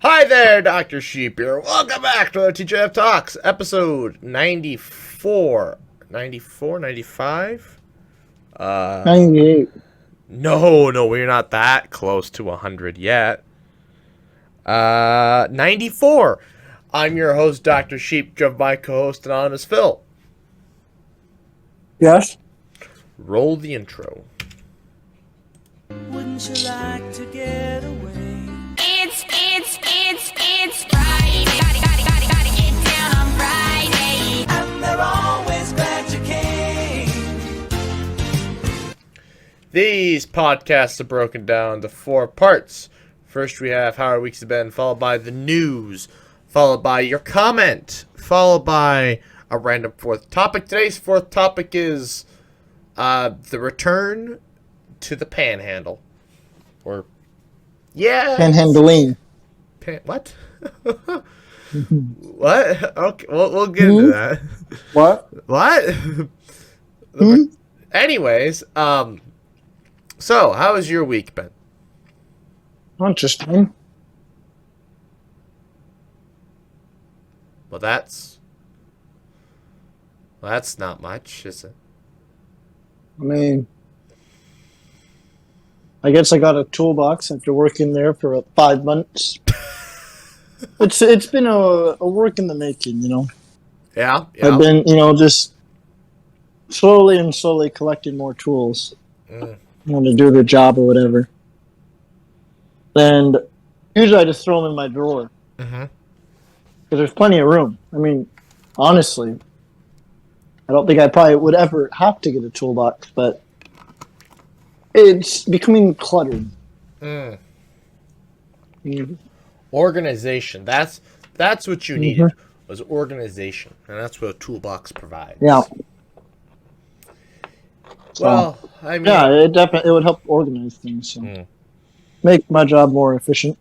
Hi there, Dr. Sheep here. Welcome back to the TGIF Talks, episode 94. 94, 95? 98. No, we're not that close to 100 yet. 94. I'm your host, Dr. Sheep, joined by my co-host, Anonymous Phil. Yes? Roll the intro. Wouldn't you like to get away? It's Friday. Gotta get down on Friday. And they're always glad you came. These podcasts are broken down into 4 parts. First, we have how our weeks have been, followed by the news, followed by your comment, followed by a random 4th topic. Today's 4th topic is the return to the panhandle. Or, yeah. Panhandling. What? What? Okay, we'll get into that. What? What? Anyways, so how has your week been? Interesting. Well, that's not much, is it? I mean, I guess I got a toolbox after working there for 5 months. It's been a work in the making, you know. Yeah. I've been, just slowly collecting more tools. I want to do the job or whatever. And usually I just throw them in my drawer. Mm-hmm. Because there's plenty of room. I mean, honestly, I don't think I probably would ever have to get a toolbox, but it's becoming cluttered. Mm. Mm. Organization. That's what you needed, was organization. And that's what a toolbox provides. Yeah. Well, I mean... Yeah, it would help organize things. So. Make my job more efficient.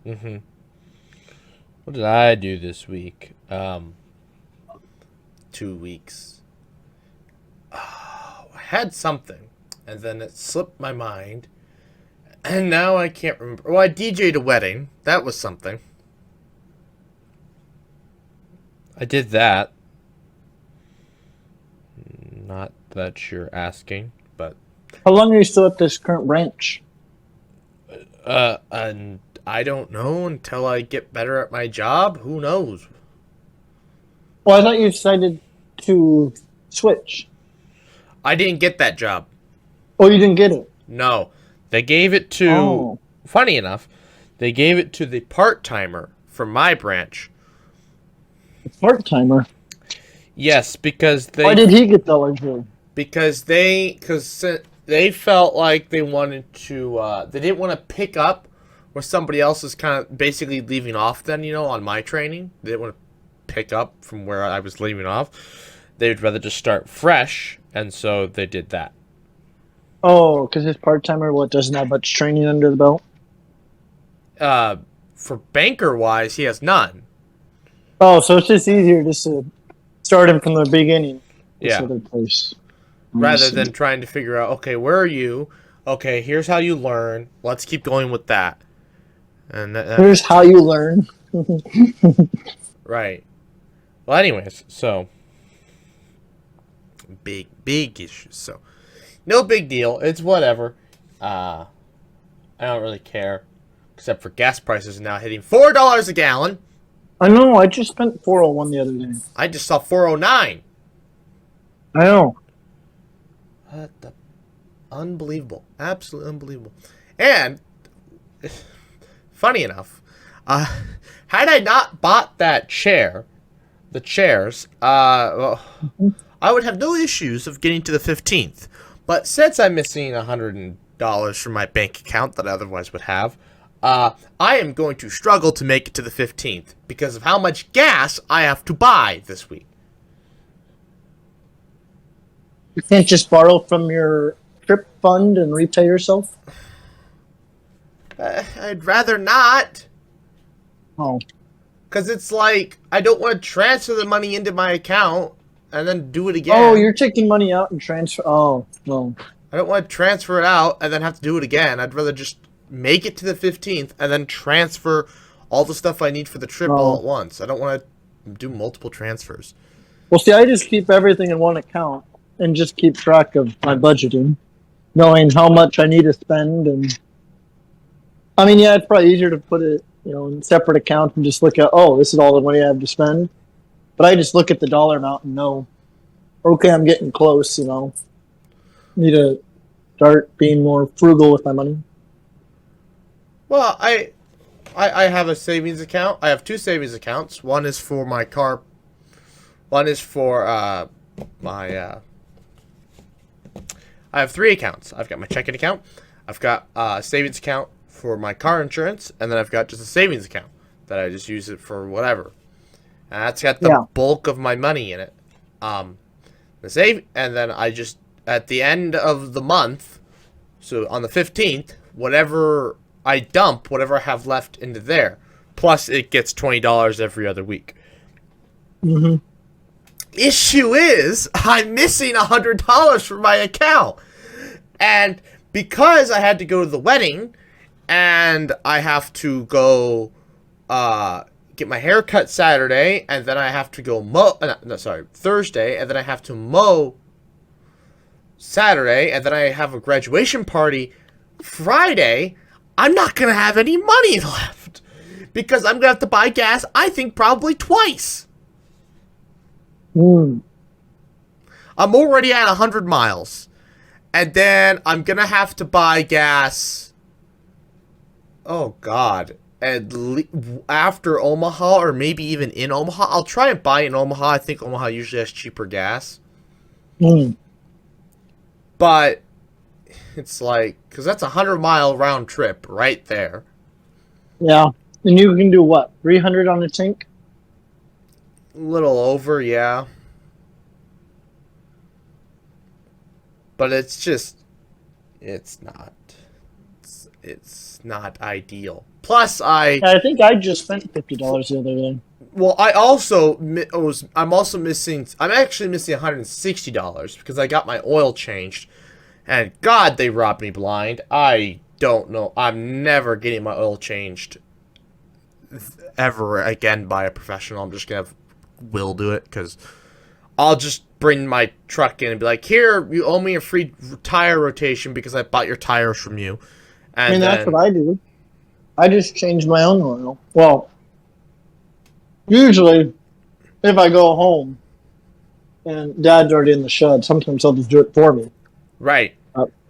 Mm-hmm. What did I do this week? 2 weeks. Oh, I had something, and then it slipped my mind, and now I can't remember. Well, I DJ'd a wedding. That was something. I did that. Not that you're asking, but... How long are you still at this current branch? And I don't know until I get better at my job. Who knows? Well, I thought you decided to switch. I didn't get that job. Oh, you didn't get it? No. They gave it to... Oh. Funny enough, they gave it to the part-timer from my branch. Part-timer? Yes, because they... Why did he get the luxury? Because they felt like they wanted to... they didn't want to pick up where somebody else is kind of basically leaving off then, on my training. They didn't want to pick up from where I was leaving off. They'd rather just start fresh, and so they did that. Oh, because his part-timer, doesn't have much training under the belt? For banker-wise, he has none. Oh, so it's just easier just to start him from the beginning. Yeah. Other place. Rather than trying to figure out, okay, where are you? Okay, here's how you learn. Let's keep going with that. And Here's how you learn. Right. Well, anyways, so big issues. So no big deal. It's whatever. I don't really care, except for gas prices now hitting $4 a gallon. I know. I just spent $4.01 the other day. I just saw $4.09. I know. What the? Unbelievable. Absolutely unbelievable. And funny enough, had I not bought the chairs, I would have no issues of getting to the 15th. But since I'm missing $100 from my bank account that I otherwise would have, I am going to struggle to make it to the 15th because of how much gas I have to buy this week. You can't just borrow from your trip fund and repay yourself? I'd rather not. Oh. Because it's like, I don't want to transfer the money into my account and then do it again. Oh, you're taking money out and transfer. Oh, well. I don't want to transfer it out and then have to do it again. I'd rather just make it to the 15th and then transfer all the stuff I need for the trip all at once. I don't want to do multiple transfers. Well, see, I just keep everything in one account and just keep track of my budgeting, knowing how much I need to spend. And I mean, yeah, it's probably easier to put it, in separate accounts and just look at, oh, this is all the money I have to spend. But I just look at the dollar amount and know, okay, I'm getting close. Need to start being more frugal with my money. Well, I have a savings account. I have two savings accounts. One is for my car. One is for my. I have three accounts. I've got my checking account. I've got a savings account for my car insurance, and then I've got just a savings account that I just use it for whatever. And that's got the bulk of my money in it. And then I just at the end of the month, so on the 15th, whatever I dump, whatever I have left into there, plus it gets $20 every other week. Mm-hmm. Issue is, I'm missing $100 from my account. And because I had to go to the wedding, and I have to go get my hair cut Saturday, and then I have to go Thursday, and then I have to mow Saturday, and then I have a graduation party Friday, I'm not going to have any money left. Because I'm going to have to buy gas, I think, probably twice. Mm. I'm already at 100 miles. And then I'm going to have to buy gas. Oh, God. After Omaha, or maybe even in Omaha. I'll try and buy in Omaha. I think Omaha usually has cheaper gas. Mm. But it's like, because that's a 100-mile round trip right there. Yeah. And you can do what? 300 on the tank? A little over, yeah. But it's just, it's not ideal. Plus, I think I just spent $50 the other day. Well, I'm actually missing $160 because I got my oil changed. And God, they robbed me blind. I don't know. I'm never getting my oil changed ever again by a professional. I'm just going to have Will do it because I'll just bring my truck in and be like, here, you owe me a free tire rotation because I bought your tires from you. And that's what I do. I just change my own oil. Well, usually, if I go home and Dad's already in the shed, sometimes I'll just do it for me. Right.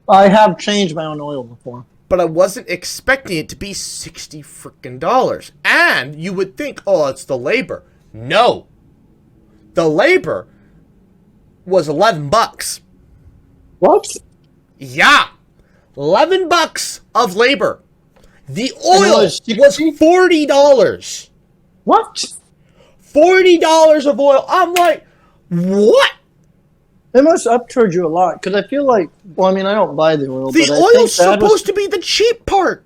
I have changed my own oil before. But I wasn't expecting it to be $60 frickin'. And you would think, oh, it's the labor. No. The labor was $11. What? Yeah. $11 of labor. The oil was $40. What? $40 of oil. I'm like, what? They must upcharge you a lot because I feel like, I don't buy the oil. The oil's supposed to be the cheap part.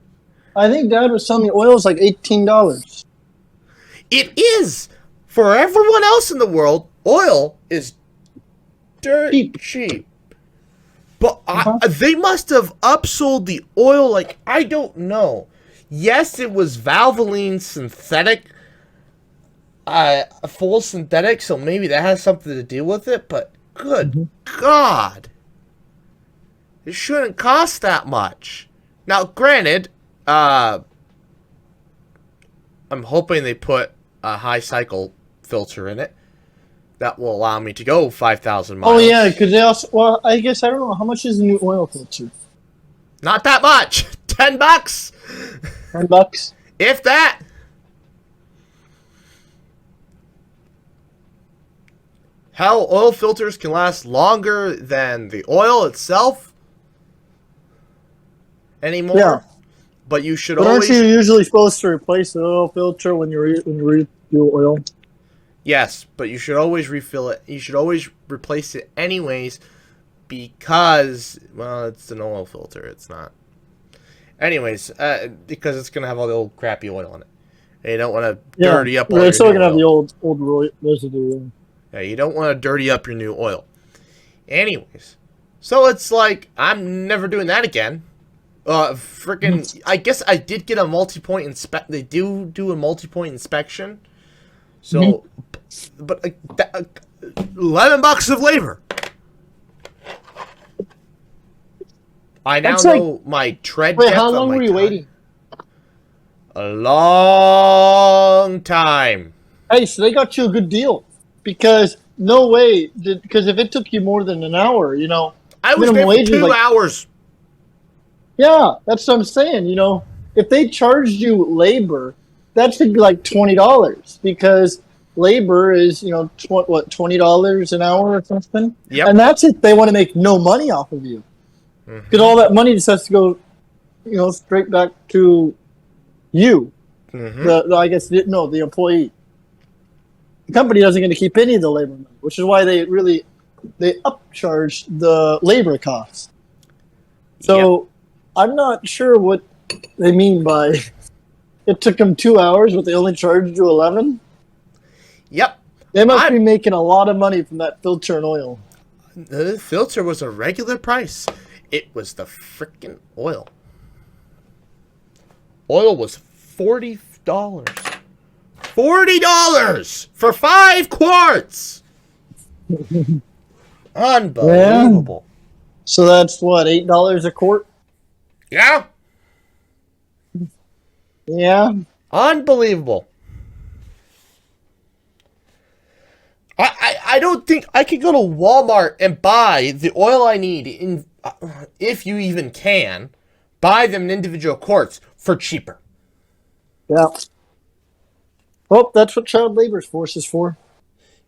I think Dad was telling me oil is like $18. It is. For everyone else in the world, oil is dirt cheap. But they must have upsold the oil like, I don't know. Yes, it was Valvoline synthetic, full synthetic, so maybe that has something to do with it, but good God. It shouldn't cost that much. Now, granted, I'm hoping they put a high cycle filter in it that will allow me to go 5,000 miles. Oh, yeah, because they also, well, I guess, I don't know, how much is the new oil filter? Not that much. $10. $10? If that. Hell, oil filters can last longer than the oil itself anymore. Yeah. But you should But always... aren't you usually supposed to replace the oil filter when you refuel oil? Yes, but you should always refill it. You should always replace it anyways because, well, it's an oil filter. It's not. Anyways, because it's going to have all the old crappy oil in it. And you don't want to dirty up all your it's still new going to have the oil. old residue. Yeah, you don't want to dirty up your new oil. Anyways, so it's like, I'm never doing that again. Freaking, I guess I did get a multi-point They do a multi-point inspection. So, but $11 of labor. I now That's like- know my tread Wait, depth how on long my were you tire. waiting? A long time. Hey, so they got you a good deal because no way. Because if it took you more than an hour, I was minimum there for wage is 2 like- hours. Yeah, that's what I'm saying. If they charged you labor, that should be like $20 because labor is $20 an hour or something. Yep. And that's if they want to make no money off of you, because all that money just has to go, straight back to you. The employee. The company doesn't get to keep any of the labor money, which is why they upcharge the labor costs. So I'm not sure what they mean by it took them 2 hours, but they only charged you 11. Yep. They must be making a lot of money from that filter and oil. The filter was a regular price. It was the freaking oil. Oil was $40. $40 for 5 quarts. Unbelievable. So that's what, $8 a quart? Yeah. Yeah. Unbelievable. I don't think I could go to Walmart and buy the oil I need, if you even can, buy them in individual quarts for cheaper. Yeah. Well, that's what child labor force is for.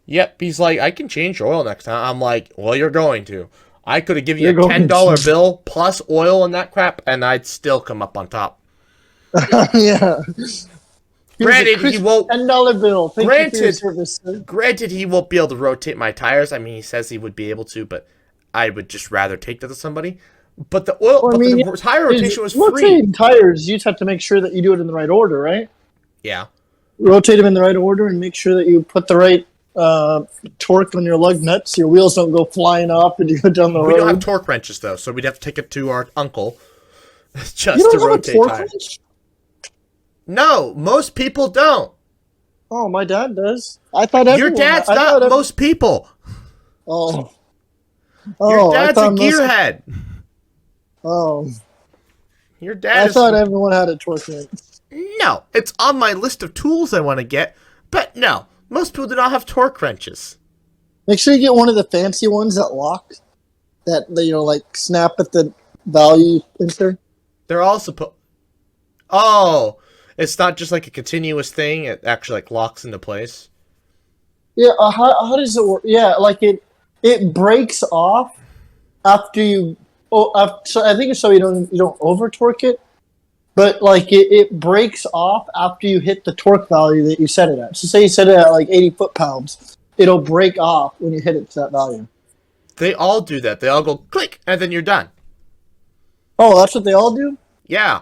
Yep, he's like, I can change your oil next time. I'm like, well, you're going to. I could have given you You're a going $10 to. bill plus oil and that crap, and I'd still come up on top. Yeah. Granted, he won't. $10 bill. Thank you for your Granted, service, sir. Granted, he won't be able to rotate my tires. I mean, he says he would be able to, but I would just rather take that to somebody. But the oil, Well, I mean, the tire rotation was free. Rotating tires, you just have to make sure that you do it in the right order, right? Yeah. Rotate them in the right order and make sure that you put the right torque on your lug nuts. Your wheels don't go flying off and you go down the road. We don't have torque wrenches though, so we'd have to take it to our uncle just You to don't have a rotate torque tires. wrench? No, most people don't. Oh, my dad does. I thought Your everyone. dad's I not thought most people. Oh. Your Oh, I dad's a thought most- gearhead. Oh, Your dad I is... thought everyone had a torque wrench. No, it's on my list of tools I want to get, but no, most people do not have torque wrenches. Make sure you get one of the fancy ones that lock, that like snap at the value enter. They're all supposed... Oh, it's not just like a continuous thing. It actually like locks into place. Yeah, how does it work? Yeah, like it breaks off after you. So I think it's so you don't over torque it, but like it breaks off after you hit the torque value that you set it at. So say you set it at like 80 foot-pounds, it'll break off when you hit it to that value. They all do that. They all go click, and then you're done. Oh, that's what they all do? Yeah.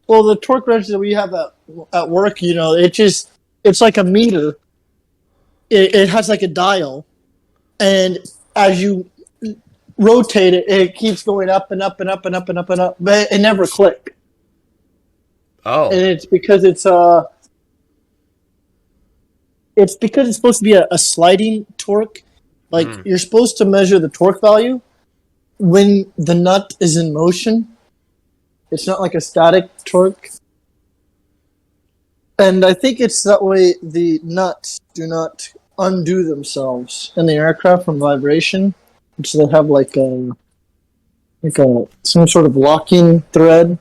Well, the torque wrenches that we have at work, it's like a meter. It has like a dial, and as you rotate it, it keeps going up and up and up and up and up and up, but it never clicks. Oh. And it's because it's supposed to be a sliding torque. Like you're supposed to measure the torque value when the nut is in motion. It's not like a static torque. And I think it's that way the nuts do not undo themselves in the aircraft from vibration. So they have like some sort of locking thread.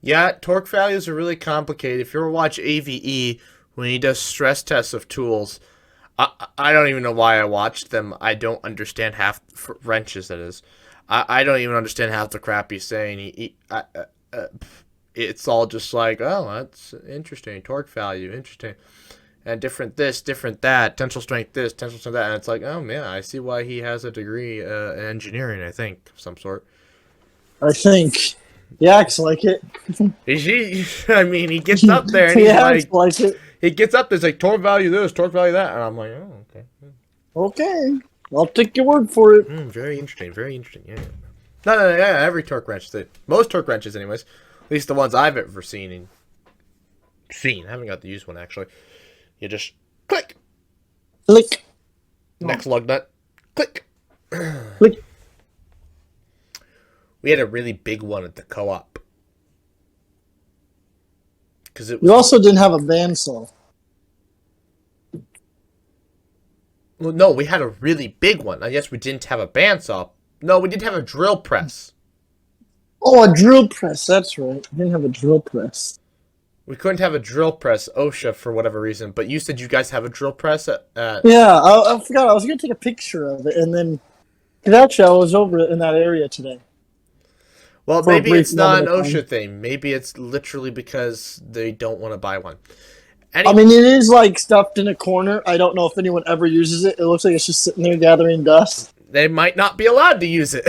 Yeah, torque values are really complicated. If you ever watch AVE, when he does stress tests of tools, I don't even know why I watched them. I don't understand half wrenches, that is. I don't even understand half the crap he's saying. It's all just like, oh, that's interesting. Torque value, interesting. And different this, different that. Tensile strength this, tensile strength that. And it's like, oh, man, I see why he has a degree in engineering, I think, of some sort. I think. Yeah, acts like it. I mean, he gets up there and he's Yeah, like, acts like it. he gets up there, it's like, torque value this, torque value that. And I'm like, oh, okay. Okay. I'll take your word for it. Very interesting, very interesting, yeah. No, yeah, every torque wrench. Most torque wrenches, anyways. At least the ones I've ever seen. I haven't got to use one, actually. You just click. Click. Next lug nut. Click. Click. We had a really big one at the co-op. Because it was... You also didn't have a bandsaw. Well, no, we had a really big one. I guess we didn't have a bandsaw. No, we did have a drill press. Oh, a drill press. That's right. I didn't have a drill press. We couldn't have a drill press, OSHA, for whatever reason. But you said you guys have a drill press at... Yeah, I forgot. I was going to take a picture of it. And then... Because actually, I was over in that area today. Well, For a maybe brief it's not an moment of OSHA time. thing. Maybe it's literally because they don't want to buy one. I mean, it is like stuffed in a corner. I don't know if anyone ever uses it. It looks like it's just sitting there gathering dust. They might not be allowed to use it.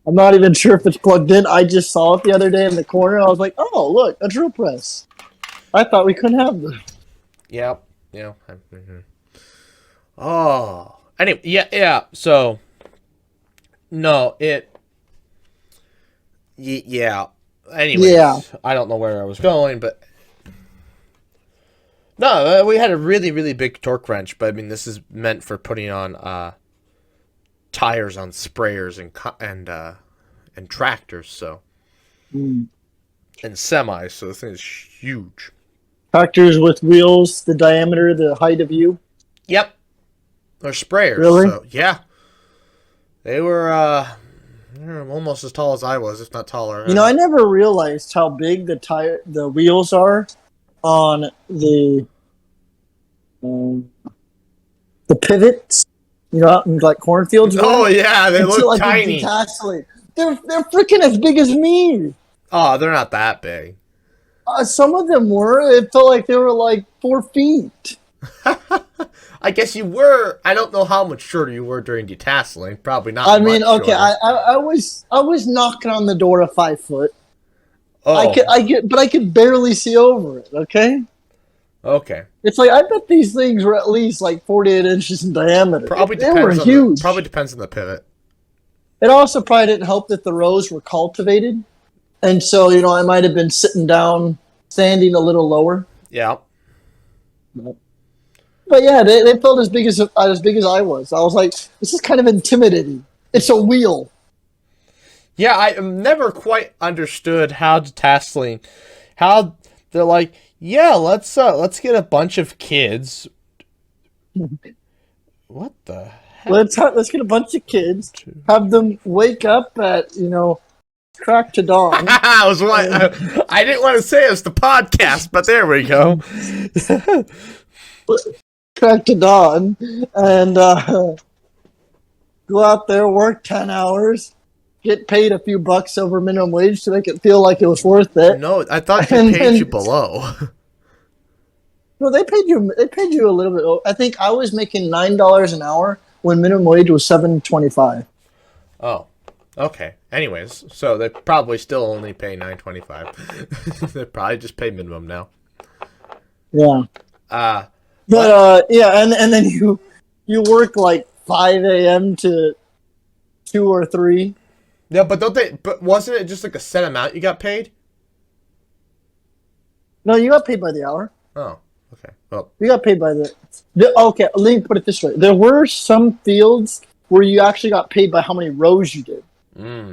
I'm not even sure if it's plugged in. I just saw it the other day in the corner. I was like, oh, look, a drill press. I thought we couldn't have them. Yep. Yeah. Oh. Anyway, yeah. So, no, yeah. Anyways, Yeah. I don't know where I was going, but no, we had a really, really big torque wrench. But I mean, this is meant for putting on tires on sprayers and tractors, so and semis. So this thing is huge. Tractors with wheels, the diameter, the height of you. Yep, they're sprayers. Really? So, yeah, they were almost as tall as I was, if not taller. You know, I never realized how big the wheels are on the pivots. You know, out in like cornfields. Oh yeah, they Until look I could tiny. detachate. They're freaking as big as me. Oh, they're not that big. Some of them were. It felt like they were like 4 feet. I guess you were. I don't know how much shorter you were during detasseling. Probably not. I mean, much okay, shorter. I was knocking on the door of 5 foot. Oh, I could barely see over it. Okay, okay. it's like I bet these things were at least like 48 inches in diameter. Probably They were depends on huge. probably depends on the pivot. It also probably didn't help that the rows were cultivated, and so you know I might have been sitting down, standing a little lower. Yeah. But yeah, they felt as big as I was. I was like, this is kind of intimidating. It's a wheel. Yeah, I never quite understood how detasseling, how they're like, yeah, let's get a bunch of kids. What the heck? Let's get a bunch of kids, have them wake up at crack to dawn. I didn't want to say it was the podcast, but there we go. Crack to dawn, and go out there, work 10 hours, get paid a few bucks over minimum wage to make it feel like it was worth it. No, I thought they And paid then- you below. No, they paid you a little bit. I think I was making $9 an hour when minimum wage was $7.25. Oh, okay. Anyways, so they probably still only pay $9.25. They probably just pay minimum now. Yeah. But Yeah, and then you work like 5 a.m. to 2 or 3. yeah, but don't they? But wasn't it just like a set amount you got paid? No, you got paid by the hour. Oh, okay. Well, You got paid by okay, let me put it this way. There were some fields where you actually got paid by how many rows you did.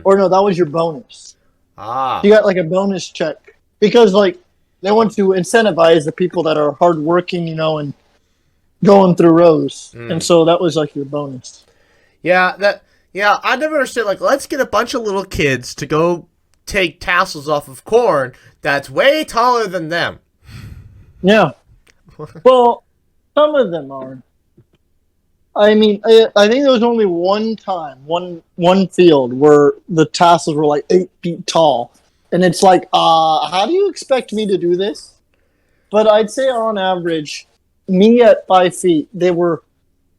Or no, that was your bonus. You got like a bonus check. Because like they want to incentivize the people that are hardworking, and going through rows. And so that was like your bonus. yeah, I never understood. Like, let's get a bunch of little kids to go take tassels off of corn that's way taller than them. Yeah. Well, some of them are. I mean, I think there was only one time, one field where the tassels were like 8 feet tall. And it's like, how do you expect me to do this? But I'd say on average, me at 5 feet, they were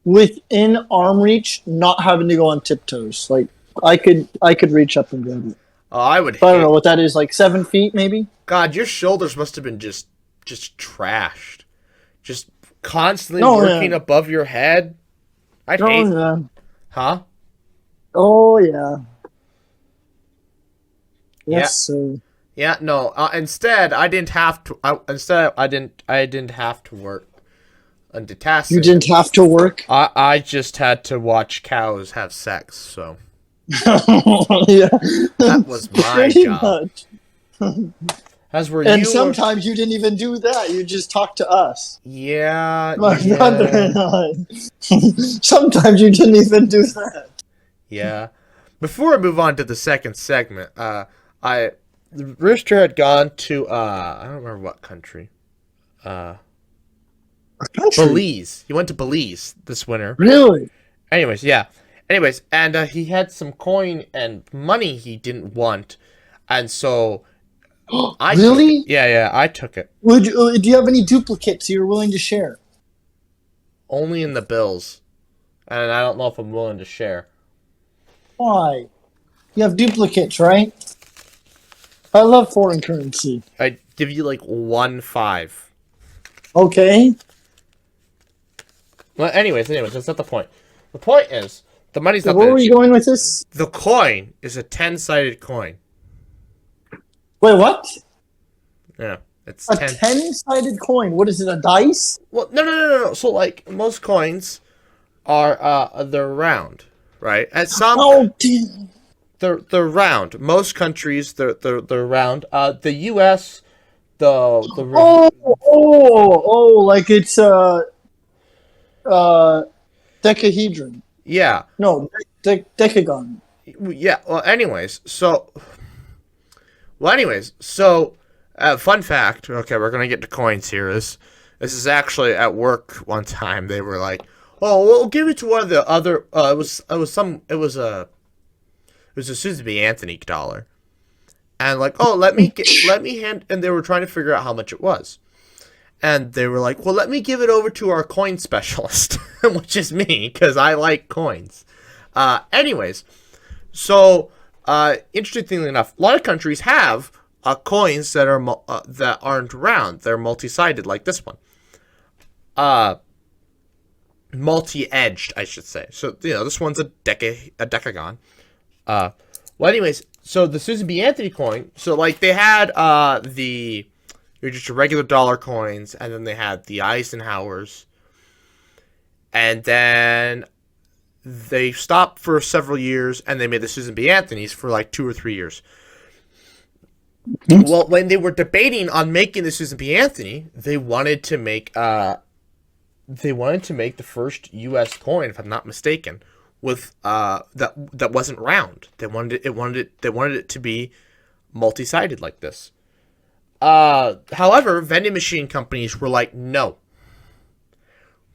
within arm reach, not having to go on tiptoes. Like I could reach up and grab it. Oh, I would. But I don't know what that is, like 7 feet maybe. God, your shoulders must have been just trashed, just constantly Oh, working yeah. above your head. I'd hate. Yeah. Huh? Oh yeah. Yes, sir. Yeah, no. Instead, I didn't have to. I didn't have to work under tasks. You didn't have to work. I just had to watch cows have sex. So Yeah, that was my pretty job. much. As were And you. sometimes you didn't even do that. You just talked to us, Yeah. my brother and I. Sometimes you didn't even do that. Yeah. Before I move on to the second segment, the Rooster had gone to I don't remember what country. Belize. He went to Belize this winter. Really? Anyways, yeah. Anyways, and he had some coin and money he didn't want, and so I took Really? it. Yeah, I took it. Do you have any duplicates you're willing to share? Only in the bills, and I don't know if I'm willing to share. Why? You have duplicates, right? I love foreign currency. I give you like 1.5. Okay. Well, anyways, that's not the point. The point is the money's not Where that were you going with this? The coin is a 10-sided coin. Wait, what? Yeah, it's A 10. 10-sided coin. What is it? A dice? Well, no. So like most coins are they're round, right? At some Oh, damn. they're round. Most countries they're round. The U.S. the Like it's decahedron. yeah. No, decagon. Yeah. Anyways, fun fact. Okay, we're gonna get to coins here. This is actually at work. One time they were like, "Oh, we'll give it to one of the other." It was a Susan B. Anthony dollar, and like, "Oh, let me hand." And they were trying to figure out how much it was, and they were like, "Well, let me give it over to our coin specialist," which is me because I like coins. Anyways. So, interestingly enough, a lot of countries have coins that are that aren't round. They're multi-sided, like this one. Multi-edged, I should say. So, this one's a decagon. Anyways, so the Susan B. Anthony coin. So, like, they had just regular dollar coins, and then they had the Eisenhowers, and then they stopped for several years, and they made the Susan B. Anthony's for like 2 or 3 years. Well, when they were debating on making the Susan B. Anthony, they wanted to make the first U.S. coin, if I'm not mistaken, with that wasn't round. They wanted it to be multi-sided like this. However, vending machine companies were like, no.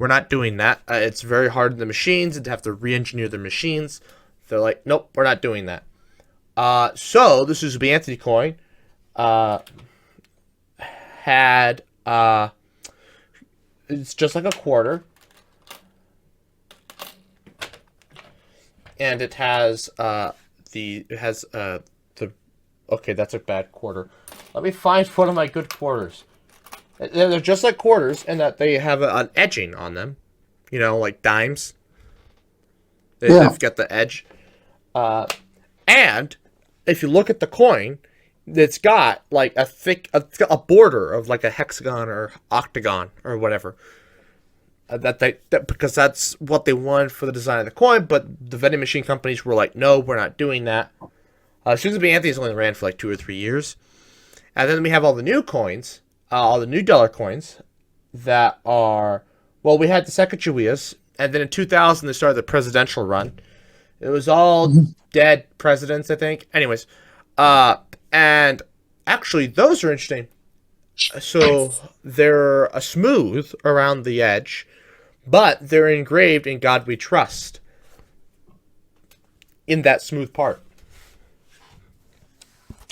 We're not doing that. It's very hard on the machines and to have to re-engineer their machines. They're like, nope, we're not doing that. So the Susan B. Anthony coin had it's just like a quarter, and it has okay, that's a bad quarter. Let me find one of my good quarters. They're just like quarters in that they have an edging on them. Like dimes. They've got the edge. And if you look at the coin, it's got like a border of like a hexagon or octagon or whatever. Because that's what they wanted for the design of the coin, but the vending machine companies were like, no, we're not doing that. Susan B. Anthony's only ran for like 2 or 3 years. And then we have all the new coins. All the new dollar coins that are, we had the Sacagaweas, and then in 2000 they started the presidential run. It was all dead presidents, I think. Anyways, and actually those are interesting. So they're a smooth around the edge, but they're engraved in God We Trust in that smooth part,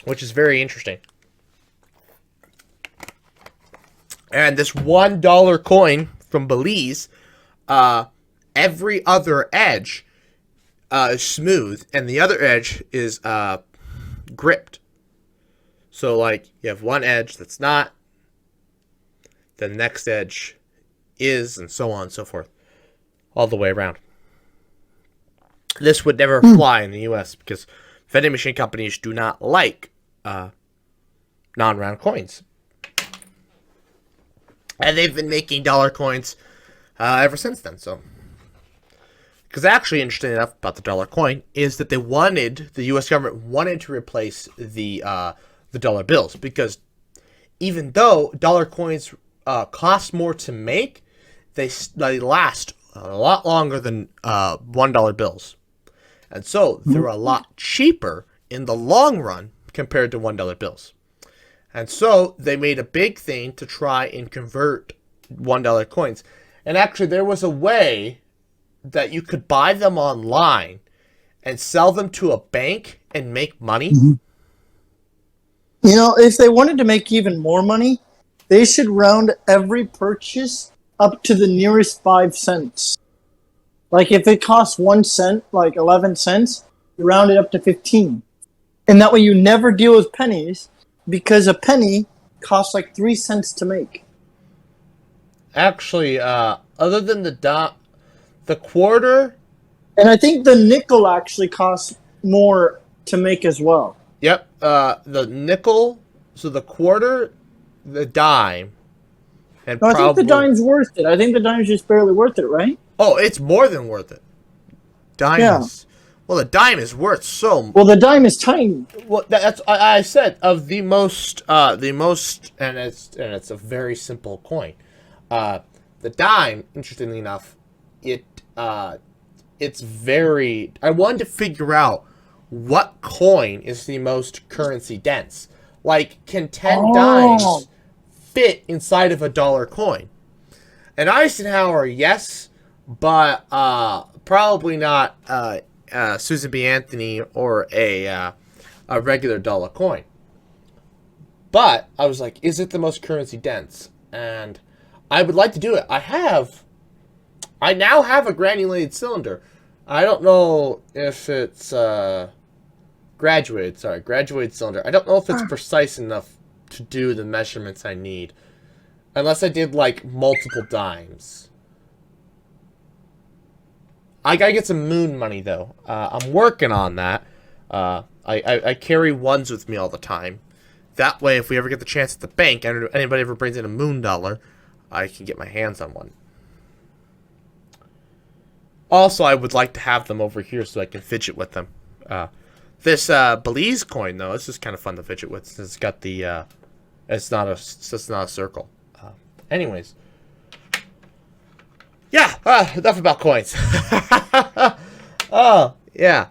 which is very interesting. And this $1 coin from Belize, every other edge is smooth, and the other edge is gripped. So, like, you have one edge that's not, the next edge is, and so on and so forth, all the way around. This would never fly in the U.S. because vending machine companies do not like non-round coins. And they've been making dollar coins ever since then. So, because actually, interesting enough about the dollar coin is that the U.S. government wanted to replace the dollar bills, because even though dollar coins cost more to make, they last a lot longer than $1 bills, and so they're a lot cheaper in the long run compared to $1 bills. And so they made a big thing to try and convert $1 coins. And actually, there was a way that you could buy them online and sell them to a bank and make money. You know, if they wanted to make even more money, they should round every purchase up to the nearest 5 cents. Like if it costs 1 cent, like 11 cents, you round it up to 15. And that way you never deal with pennies, because a penny costs like 3 cents to make. Actually, other than the quarter. And I think the nickel actually costs more to make as well. Yep. The nickel, so the quarter, the dime, and No, I probably. think the dime's worth it. I think the dime's just barely worth it, right? Oh, it's more than worth it. Dime Yeah. Well, the dime is worth so. Well, the dime is tiny. Well, that's I said of the most, and it's a very simple coin. The dime, interestingly enough, it's very. I wanted to figure out what coin is the most currency dense. Like, can 10 dimes fit inside of a dollar coin? And Eisenhower, yes, but probably not Susan B. Anthony or a regular dollar coin. But I was like, is it the most currency dense? And I would like to do it. I now have a granulated cylinder. I don't know if it's graduated cylinder. I don't know if it's precise enough to do the measurements I need. Unless I did, like, multiple dimes. I gotta get some moon money, though. I'm working on that. I carry ones with me all the time. That way, if we ever get the chance at the bank, and anybody ever brings in a moon dollar, I can get my hands on one. Also, I would like to have them over here so I can fidget with them. This Belize coin, though, this is kind of fun to fidget with, since it's got the, it's not a circle. Anyways. Yeah, enough about coins. Oh, yeah.